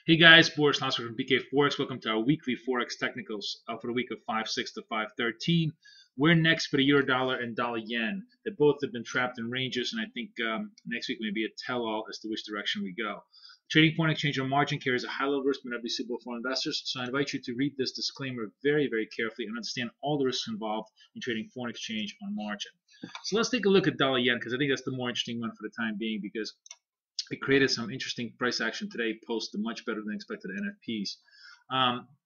Hey guys, Boris Lasser from BK Forex. Welcome to our weekly Forex technicals for the week of 5/6 to 5/13. We're next for the euro dollar and dollar yen. They both have been trapped in ranges, and I think next week may be a tell-all as to which direction we go. Trading foreign exchange on margin carries a high level of risk but not be suitable for investors, so I invite you to read this disclaimer very, very carefully and understand all the risks involved in trading foreign exchange on margin. So let's take a look at dollar yen because I think that's the more interesting one for the time being because it created some interesting price action today post the much better than expected NFPs.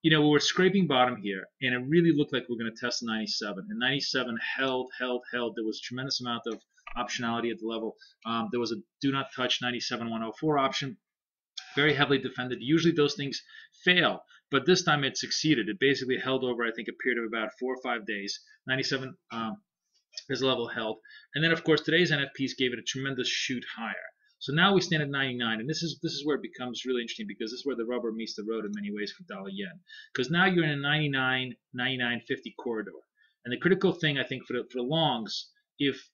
We were scraping bottom here, and it really looked like we were going to test 97. And 97 held. There was a tremendous amount of optionality at the level. There was a do not touch 97.104 option, very heavily defended. Usually those things fail, but this time it succeeded. It basically held over, I think, a period of about 4 or 5 days. 97 is level held. And then, of course, today's NFPs gave it a tremendous shoot higher. So now we stand at 99, and this is where it becomes really interesting because this is where the rubber meets the road in many ways for dollar yen. Because now you're in a 99, 99.50 corridor, and the critical thing I think for the longs, if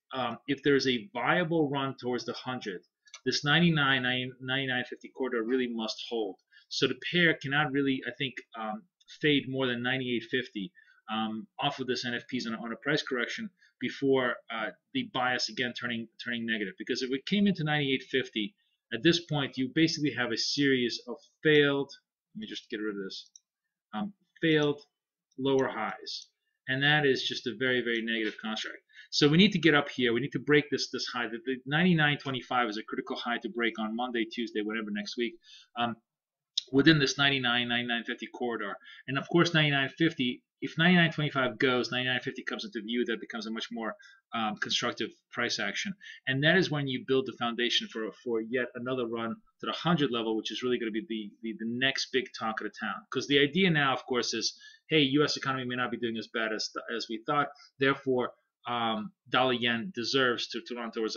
there's a viable run towards the 100, this 99, 99.50 corridor really must hold. So the pair cannot really, I think, fade more than 98.50 off of this NFPs on a price correction before the bias again turning negative. Because if it came into 98.50, at this point you basically have a series of failed. Let me just get rid of this. Failed lower highs, and that is just a very, very negative construct. So we need to get up here. We need to break this high. The 99.25 is a critical high to break on Monday, Tuesday, whatever next week. Within this 99, 99.50 corridor, and of course 99.50. If 99.25 goes, 99.50 comes into view. That becomes a much more constructive price action, and that is when you build the foundation for yet another run to the 100 level, which is really going to be the next big talk of the town. Because the idea now, of course, is hey, U.S. economy may not be doing as bad as we thought. Therefore, dollar yen deserves to run towards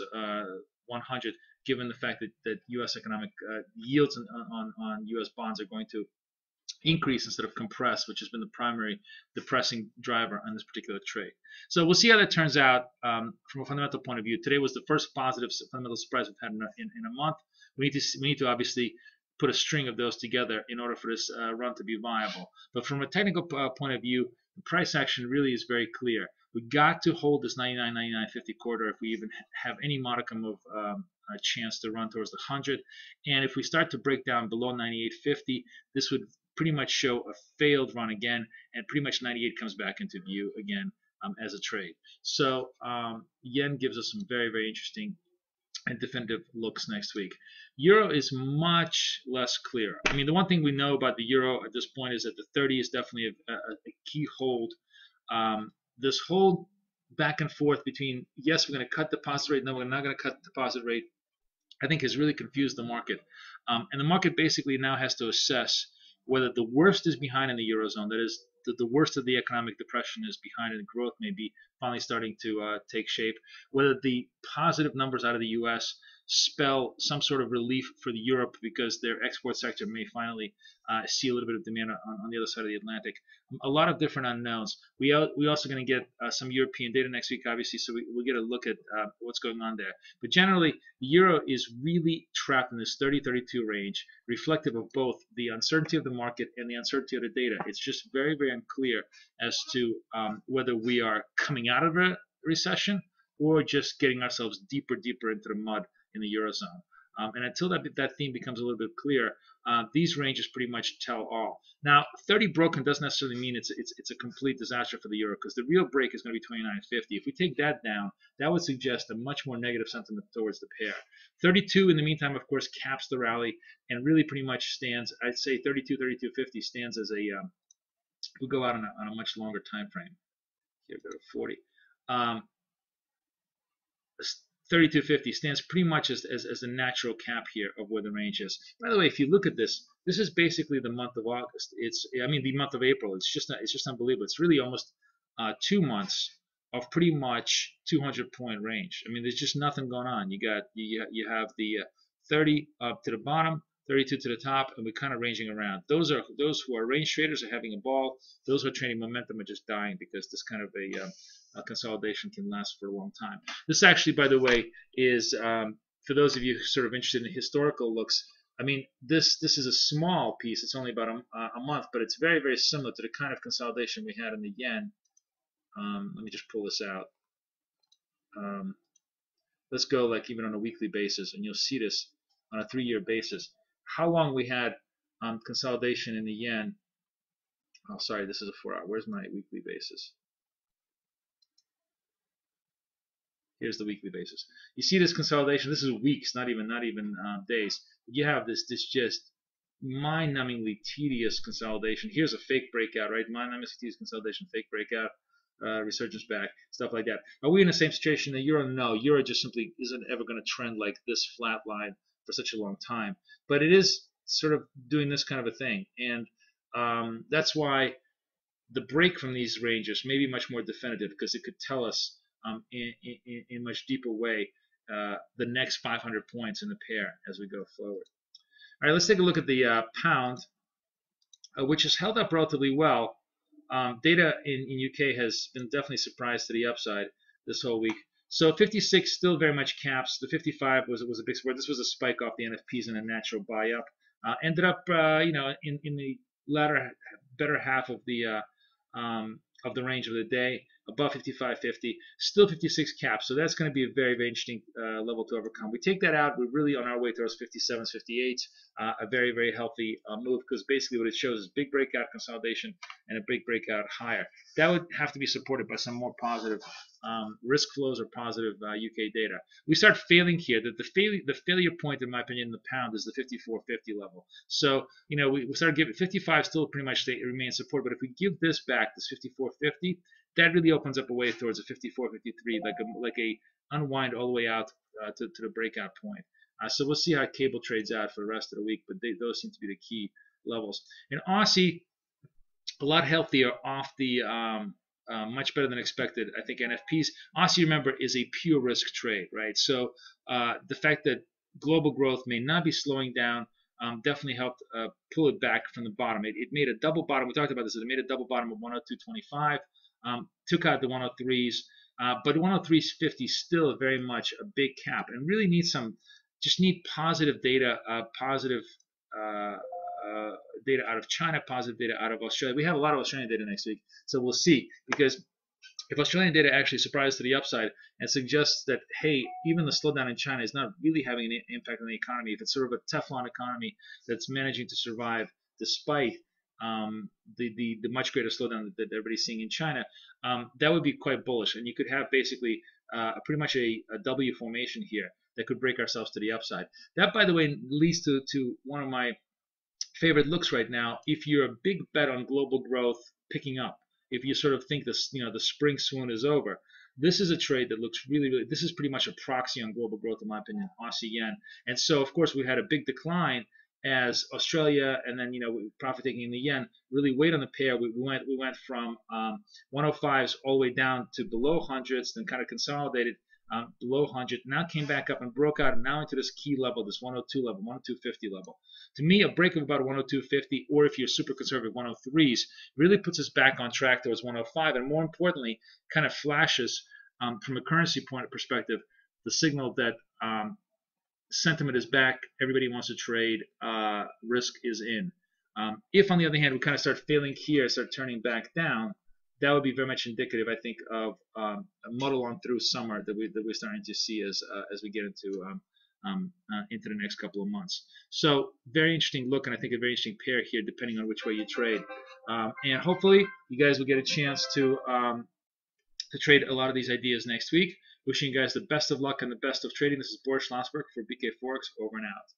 100, given the fact that U.S. economic yields on U.S. bonds are going to increase instead of compress, which has been the primary depressing driver on this particular trade. So we'll see how that turns out from a fundamental point of view. Today was the first positive fundamental surprise we've had in a month. We need to obviously put a string of those together in order for this run to be viable. But from a technical point of view, the price action really is very clear. We got to hold this 99, 99.50 corridor if we even have any modicum of a chance to run towards the 100. And if we start to break down below 98.50, this would pretty much show a failed run again, and pretty much 98 comes back into view again as a trade. So yen gives us some very, very interesting and definitive looks next week. Euro is much less clear. I mean, the one thing we know about the euro at this point is that the 30 is definitely a key hold. This hold back and forth between, yes, we're going to cut deposit rate, no, we're not going to cut deposit rate, I think has really confused the market. And the market basically now has to assess whether the worst is behind in the Eurozone, that is, the worst of the economic depression is behind and growth may be finally starting to take shape, whether the positive numbers out of the U.S. spell some sort of relief for the Europe because their export sector may finally see a little bit of demand on the other side of the Atlantic. A lot of different unknowns. We also going to get some European data next week, obviously, so we'll get a look at what's going on there. But generally, the euro is really trapped in this 30-32 range, reflective of both the uncertainty of the market and the uncertainty of the data. It's just very, very unclear as to whether we are coming out of a recession or just getting ourselves deeper into the mud in the Eurozone. And until that theme becomes a little bit clear, these ranges pretty much tell all. Now, 30 broken doesn't necessarily mean it's a complete disaster for the euro, because the real break is going to be 29.50. If we take that down, that would suggest a much more negative sentiment towards the pair. 32, in the meantime, of course, caps the rally and really pretty much stands. I'd say 32, 32.50 stands as a. We'll go out on a much longer time frame. Here, go to 40. 32.50 stands pretty much as a natural cap here of where the range is. By the way, if you look at this, this is basically the month of August. The month of April. It's just unbelievable. It's really almost 2 months of pretty much 200-point range. I mean, there's just nothing going on. You have the 30 up to the bottom, 32 to the top, and we're kind of ranging around. Those who are range traders are having a ball. Those who are trading momentum are just dying because this kind of a consolidation can last for a long time. This actually, by the way, is for those of you sort of interested in historical looks, I mean, this is a small piece. It's only about a month, but it's very, very similar to the kind of consolidation we had in the yen. Let me just pull this out. Let's go like even on a weekly basis, and you'll see this on a 3-year basis. How long we had consolidation in the yen. Oh, sorry, this is a 4-hour. Where's my weekly basis? Here's the weekly basis. You see this consolidation. This is weeks, not even days. You have this just mind-numbingly tedious consolidation. Here's a fake breakout, right? Mind-numbingly tedious consolidation, fake breakout, resurgence back, stuff like that. Are we in the same situation? The euro? No. Euro just simply isn't ever going to trend like this flat line for such a long time. But it is sort of doing this kind of a thing, and that's why the break from these ranges may be much more definitive, because it could tell us in a much deeper way the next 500 points in the pair as we go forward. All right, let's take a look at the pound, which has held up relatively well. Data in UK has been definitely surprised to the upside this whole week. So 56 still very much caps. The 55 was a big support. This was a spike off the NFPs and a natural buy up. Ended up in the latter better half of the range of the day, above 55.50, still 56 caps. So that's going to be a very, very interesting level to overcome. We take that out, we're really on our way towards 57s, 58s, a very, very healthy move, because basically what it shows is big breakout consolidation and a big breakout higher. That would have to be supported by some more positive risk flows or positive UK data. We start failing here. The failure point, in my opinion, in the pound is the 54.50 level. So we start giving 55 still pretty much remains support, but if we give this back, this 54.50, that really opens up a way towards a 54.53, like a unwind all the way out to the breakout point. So we'll see how cable trades out for the rest of the week, but those seem to be the key levels. In Aussie, a lot healthier off the much better than expected, I think, NFPs. Aussie, remember, is a pure risk trade, right? So the fact that global growth may not be slowing down definitely helped pull it back from the bottom. It made a double bottom. We talked about this. It made a double bottom of 102.25, took out the 103s, but 103.50 still very much a big cap, and really needs just need positive data, data out of China, positive data out of Australia. We have a lot of Australian data next week, so we'll see, because if Australian data actually surprises to the upside and suggests that, hey, even the slowdown in China is not really having an impact on the economy, if it's sort of a Teflon economy that's managing to survive despite the much greater slowdown that everybody's seeing in China, that would be quite bullish. And you could have basically pretty much a W formation here that could break ourselves to the upside. That, by the way, leads to one of my favorite looks right now. If you're a big bet on global growth picking up, if you sort of think the spring swoon is over, this is a trade that looks really, really. This is pretty much a proxy on global growth, in my opinion, Aussie yen. And so, of course, we had a big decline as Australia and then profit taking in the yen really weighed on the pair. We went from 105s all the way down to below hundreds, then kind of consolidated below 100, now came back up and broke out, and now into this key level, this 102 level, 102.50 level. To me, a break of about 102.50, or if you're super conservative, 103s, really puts us back on track towards 105, and more importantly, kind of flashes from a currency point of perspective the signal that sentiment is back, everybody wants to trade, risk is in. If, on the other hand, we kind of start failing here, start turning back down, that would be very much indicative, I think, of a muddle on through summer that we're starting to see as we get into the next couple of months. So very interesting look, and I think a very interesting pair here, depending on which way you trade. And hopefully, you guys will get a chance to trade a lot of these ideas next week. Wishing you guys the best of luck and the best of trading. This is Boris Schlossberg for BK Forex, over and out.